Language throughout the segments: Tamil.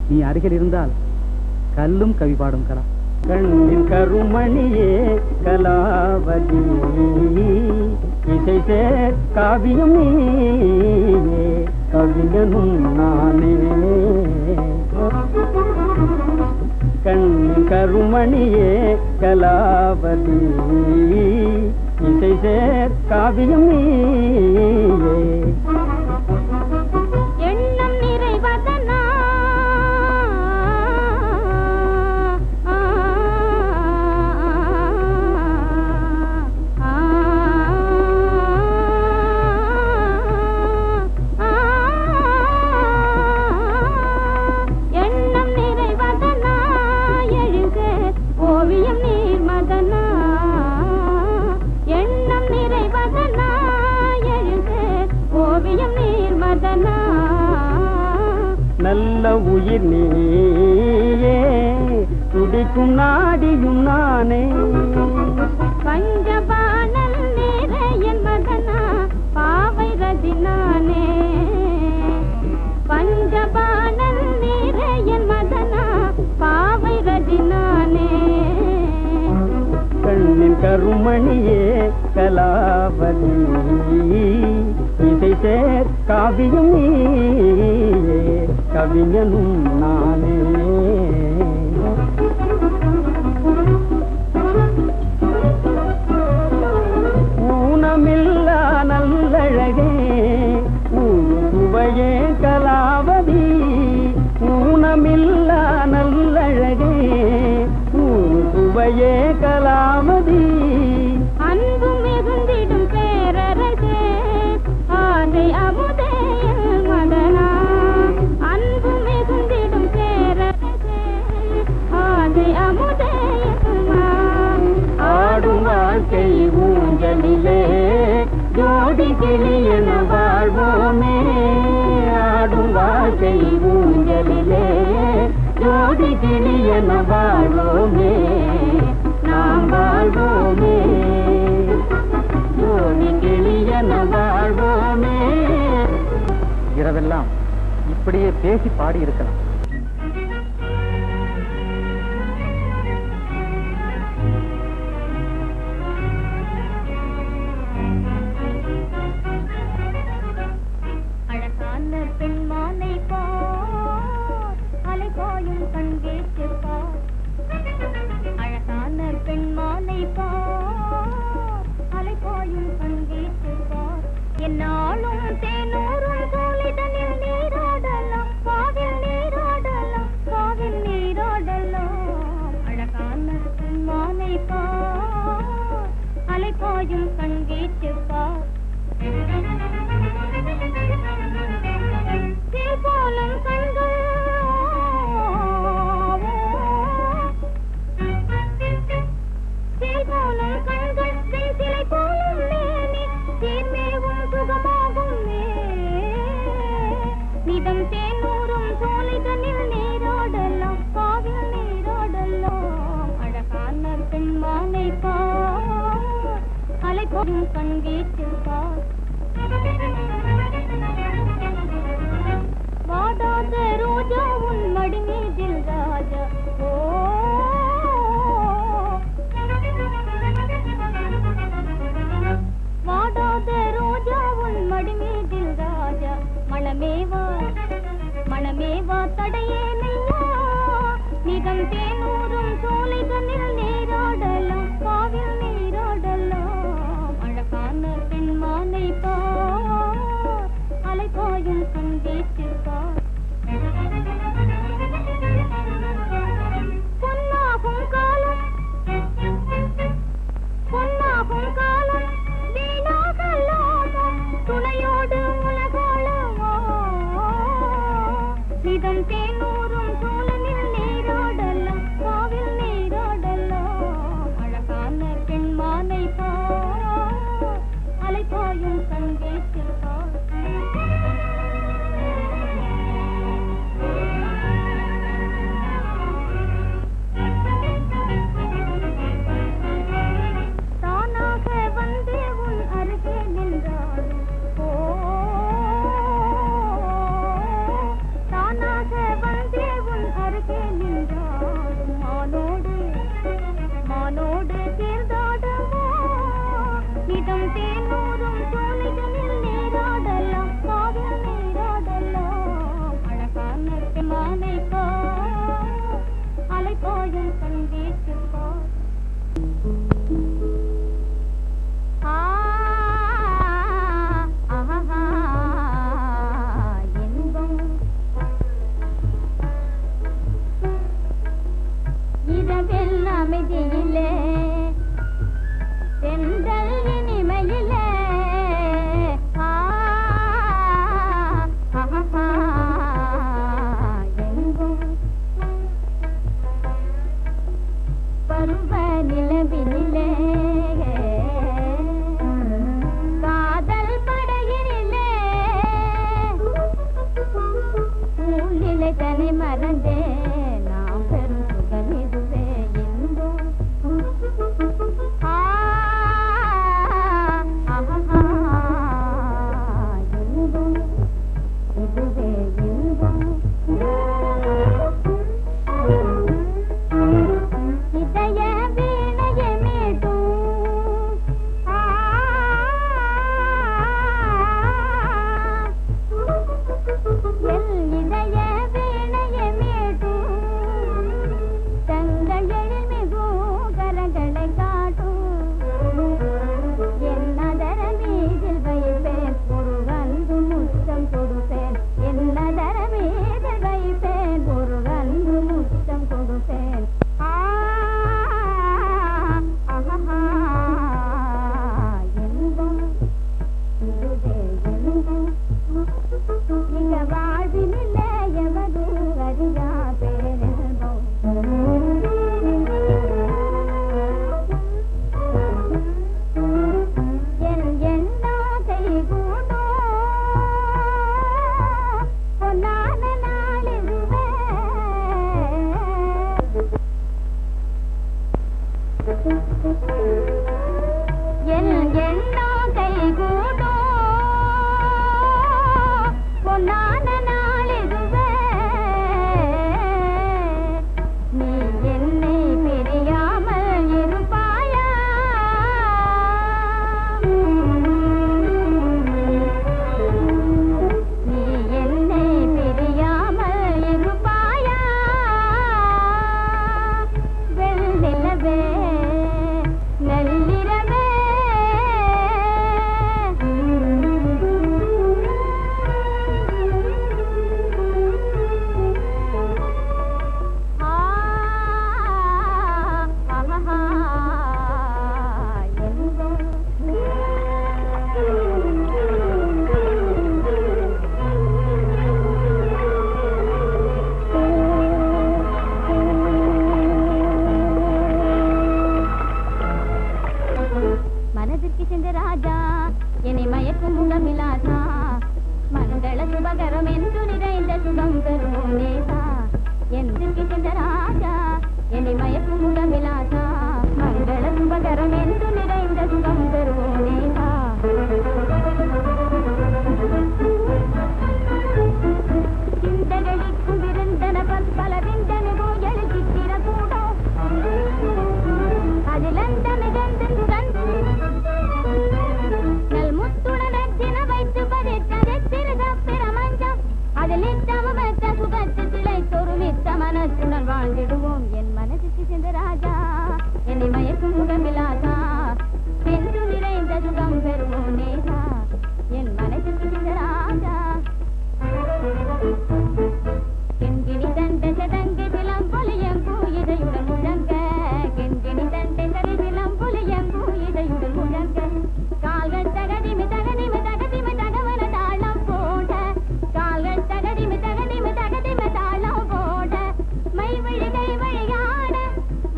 நீ அருகில் இருந்தால் கல்லும் கவி பாடும் கலா. கண்ணின் கருமணியே கலாவதி இசை சேர் காவியம் நீயே கவிஞனும் நானே. கண்ணின் கருமணியே கலாவதி இசை சேர் காவியம் நீயே. எண்ணம் நிறைவதனா எண்ணம் நிறைவதனா எழுக ஓவியம் நீர்மதனா. எண்ணம் நிறைவதனா எழுக ஓவியம் நீர்மதனா. நல்ல உயிர் நீயே துடிக்கும் நாடியும் நானே. பஞ்சபானல் நிறையன் மதனா பாவை ரதி நானே. பஞ்சபானல் நிறையன் மதனா பாவை ரதி நானே. கண்ணின் கருமணியே கலாவதி இசை சேர் காவியம் நீயே கவிஞனும் நானே. ஊனமில்லா நல்லழகே சுவையே கலாவதி. ஊனமில்லா நல்லழகே சுவையே கலாவதி. அன்பு மிகுந்திடும் பேரரசே ஆதை அமுதே மதனா. அன்பு மிகுந்திடும் பேரரசே ஆதை அமுதே. ஆடும் வாழ்க்கை ஊஞ்சலிலே ஜோடி கிளியன வாழ்வோமே. ஆடும் வாழ்க்கை ஊஞ்சலிலே ஜோடி கிளியன வாழ்வோமே. நாம் வாழ்வோமே ஜோடி கிளியன வாழ்வோமே. இரவெல்லாம் இப்படியே பேசி பாடி இருக்கலாம். அழகான பெண்மானை பார் அலைபாயும் கண்கேட்டு பார். அழகான பெண்மானை பார் அலைபாயும் கண்கேட்டு பார். என்னாலும் தேனூரும் தோழிதனில் நீராடலாம் காவில் நீராடலாம் காவில் நீராடலாம். அழகான பெண்மானை பார் அலைபாயும் கண்கேட்டு பார். போலும் கண்கள் போலும் கண்கள் சிலை போலும் மேனி தீர்மேவும் சுகமாகும் நிதம் தேனூரும் சோலைதனில் நீராடலாம் காவில் நீராடலாம். அழகான பெண்மானை பார் அலைபோடும் கண்கேட்டு பார். வாடாத ரோஜா உன் மடி மீதில் ராஜா ஓ. வாடாத ரோஜா உன் மடி மீதில் ராஜா மணமேவா மணமேவா தடையே நையா. நிதம் தேனூரும் சோலைதனில் நீராடலாம் காவில் நீராடலாம். அழகான பெண்மானை பார் அலைபாயும் கண்கேட்டு பார். பொன்னாகும் காலம் பொன்னாகும் காலம் வீணாகலாமா துணையோடு உலகாளமா. நிதம் தேனூரும் சோழனில் நீராடலாம் காவில் நீராடலாம். அழகான பெண்மானை பார் அலைபாயும் கண்கேட்டு பார். தானாக வந்தே உன்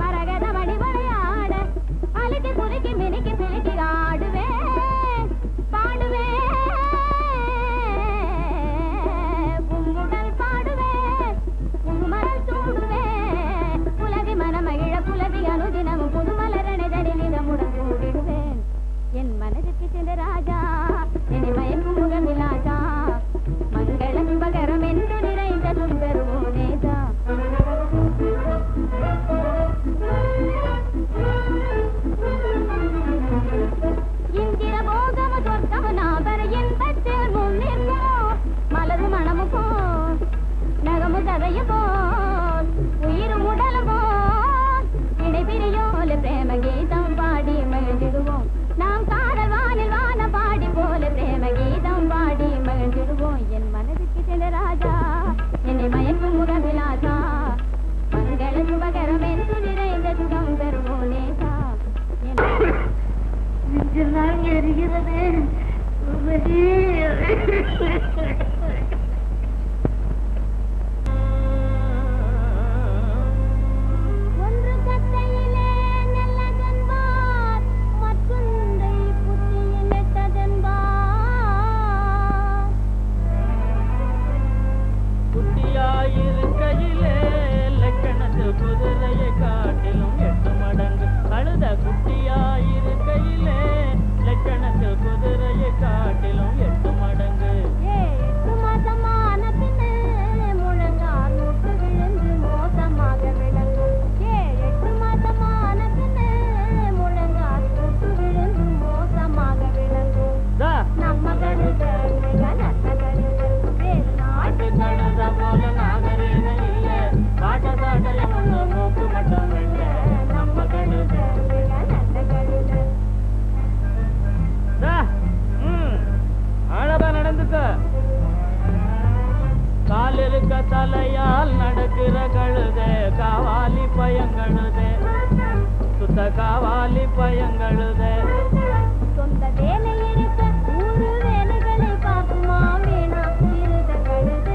மரகத வடிவடையாட அழுது காவாலி பயங்கழுத சொந்த வேலை இருக்க ஊரு வேலைகளை பார்க்குமா வேணா திருத கழுத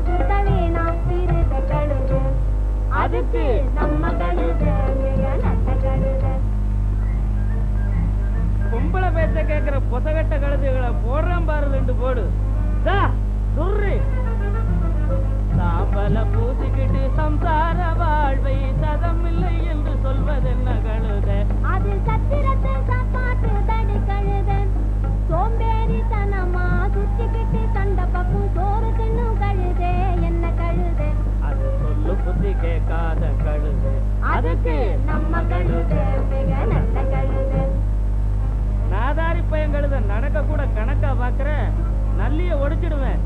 சுத்த வேணா திருத கழுத அதுக்கு நம்ம கழுத மிக நல்ல கழுத பொம்பளை பேச்ச கேட்கிற பொசகட்ட கழுதைகளை போடுறான் பாரு 2 போடு துர்ரி சாம்பல பூசிக்கிட்டு சம்சார வாழ்வை சதமில்லை என்று சொல்வதென்ன கழுத அது சத்திரத்தை சாப்பாட்டு தடி கழுத சோம்பேறித்தனமா சுத்திக்கிட்டு சண்டை பக்கம் சோறு தின்னும் கழுதே என்ன கழுத அது சொல்லு புத்தி கேட்காத கழுத அதுக்கு நம்ம கழுத மிக நல்ல கழுத நாதாரி பையன் கழுத நடக்க கூட கணக்கா பாக்குற நல்லிய ஒடிச்சிடுவேன்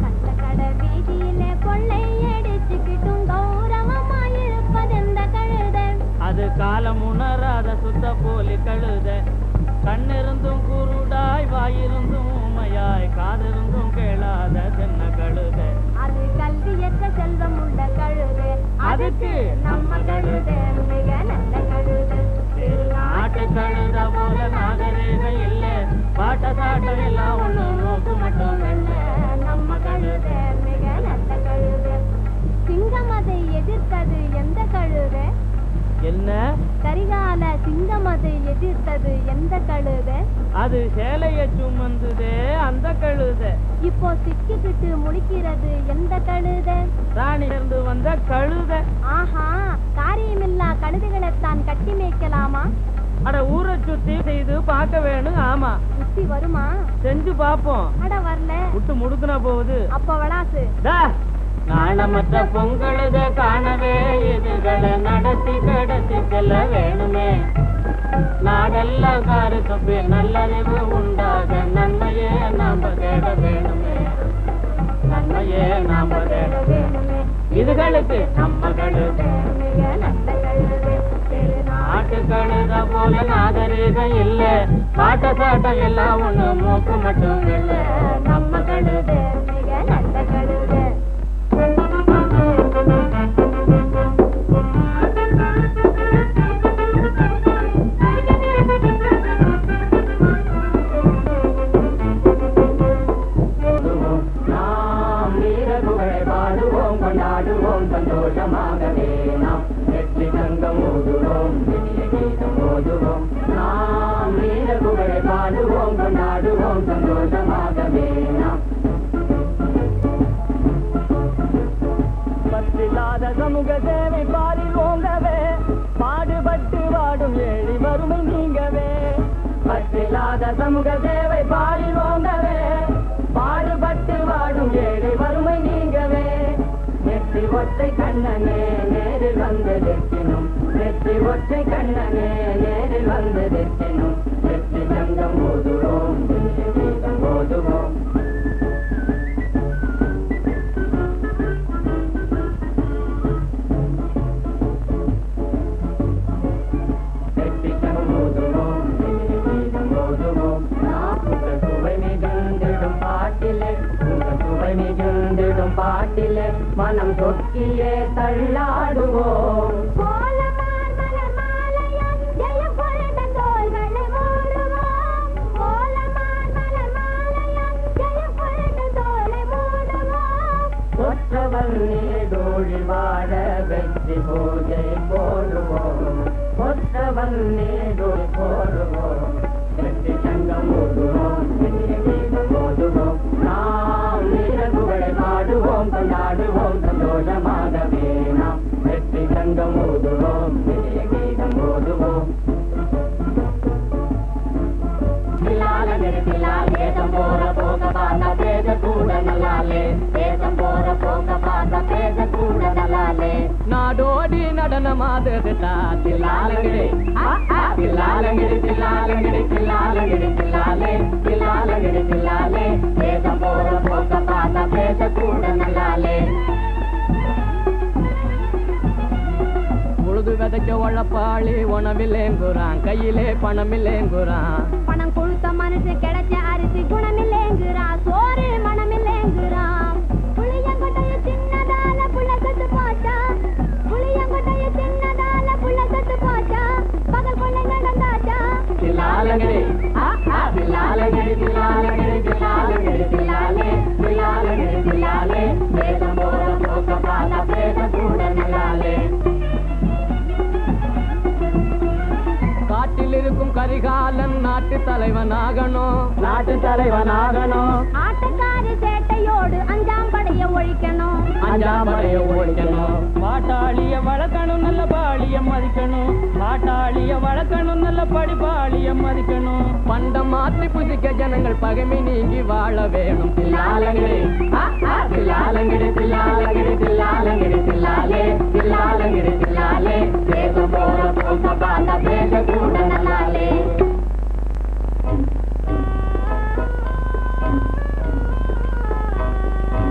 கண்ட கடை வீதியிலே கொள்ளை அடிச்சுக்கிட்டும் கௌரவமா இருப்பதெந்த கழுத அது காலம் உணராத சுத்த போலி கழுத கண்ணிருந்தும் குருடாய் வாயிருந்தும் ஊமையாய் காதிருந்தும் கேளாத தென்ன கழுத அது கல்வியற்ற செல்வம் உள்ள கழுத அதுக்கு நம்ம கழுத மிக நல்ல கழுத நாட்டு கழுத போல நாகரீகம் இல்ல பாட்ட சாட்டம் எல்லாம் ஒண்ணு நோக்கு மட்டும் வெள்ள நம்ம கழுத மிக நல்ல கழுத சிங்கம் அதை எதிர்த்தது எந்த கழுத என்ன கரிகால சிங்கம் அதை எதிர்த்தது எந்த கழுத அது சேலைய சுமந்துதே அந்த கழுத இப்போ சிக்கிக்கிட்டு முழிக்கிறது எந்த கழுத ராணி இருந்து வந்த கழுத ஆஹா காரியமில்லா கழுதைகளைத்தான் கட்டி மேய்க்கலாமா அட ஊரை சுத்தி செய்து பார்க்க வேணும் ஆமா புத்தி வருமா செஞ்சு பாப்போம் அட வரல விட்டு முடுக்குனா போகுது அப்ப வளாசு நாணமற்ற பொங்கழுத காணவே இதுகளை நடத்தி கடத்தி செல்ல வேணுமே நாடெல்லாம் காரு தப்பி நல்லறிவு உண்டாக நன்மையே நாம தேட வேணுமே நன்மையே நாம தேட வேணுமே இதுகளுக்கு நம்ம கழுத மிக நல்ல கழுத நாட்டு கழுத போல நாகரீகம் இல்ல பாட்ட சாட்டம் எல்லாம் ஒண்ணு மூக்கு மட்டும் இல்ல நம்ம கழுத மிக நல்ல கழுத நாம் வீரகுகளை பாடுவோம் கொண்டாடுவோம் சந்தோஷமாகவே நாம் வெற்றி சங்கம் ஓதுவோம் இனிய கீதம் ஓதுவோம் நாம் வீரகுகளை பாடுவோம் கொண்டாடுவோம் சந்தோஷமாகவே நாம் பற்றில்லாத சமூக சேவை பாரில் ஓங்கவே பாடுபட்டு வாடும் ஏழி வறுமை நீங்கவே பற்றில்லாத சமூக சேவை பாரில் ஓங்கவே பாடுபட்டு வாடும் ஏழை வறுமை நீங்கவே நெற்றி ஒற்றை கண்ணனே நேரில் வந்து நிற்கினும் நெற்றி ஒற்றை கண்ணனே நேரில் வந்து நிற்கினும் வெற்றி சங்கம் ஓதுவோம் கீதம் ஓதுவோம் பாட்டிலே மனம் சொக்கியே தள்ளாடுவோம் கோலமார் மலர் மாலையால் ஜெயம் கொண்ட தோள்களை மூடுவோம் கோலமார் மலர் மாலையால் ஜெயம் கொண்ட தோளை மூடுவோம் கொற்றவன் நீடோழி வாழ வெற்றி பூஜை போடுவோம் கொற்றவன் நீடோழி போடுவோம் வெற்றி சங்கம் ஓடுவோம் கீதம் ஓடுவோம் நாம் வீரகுகளை பாடுவோம் கொண்டாடுவோம் சந்தோஷமாகவே நாம் வெற்றி சங்கம் ஓடுவோம் கீதம் ஓடுவோம் தேசம் போற போக பார்த்தா பேச கூட நல்லாலே தேசம் போற போக பார்த்தா பேச கூட நல்லாலே நாடோடி நடனமாதது தில்லாலங்கிடி தில்லாலங்கிடி தில்லாலங்கிடி தில்லாலங்கிடி தில்லாலே தில்லாலங்கிடி தில்லாலே தேசம் போற போக பார்த்தா பேச கூட நல்லாலே உழுது விதைக்க உழப்பாளி உணவில்லேங்குறான் கையிலே பணமில்லேங்குறான் பணம் கொடுத்த மனசு கிடைச்ச அரிசி குணமில்லேங்குறான் சோறு மனமில்லேங்குறான் புளியங்கொட்டைய சின்னதால புள்ள கட்டு போட்டா கரிகாலன் நாட்டு தலைவனாகணும், நாட்டு தலைவனாகணும். ஆட்டக்காரி சேட்டையோடு அஞ்சாம் படைய ஒழிக்கணும், அஞ்சாம் படைய ஒழிக்கணும். பாட்டாளிய வளர்க்கணும், நல்ல பாலிய மதிக்கணும். பாட்டாளிய வளர்க்கணும், நல்ல படிப்பாளிய மதிக்கணும். பண்டம் மாற்றி புதிக்க ஜனங்கள் பகைமை நீங்கி வாழ வேணும். தில்லாலங்கடி தில்லாலங்கடி தில்லாலங்கடி தில்லாலங்கடி தில்லாலே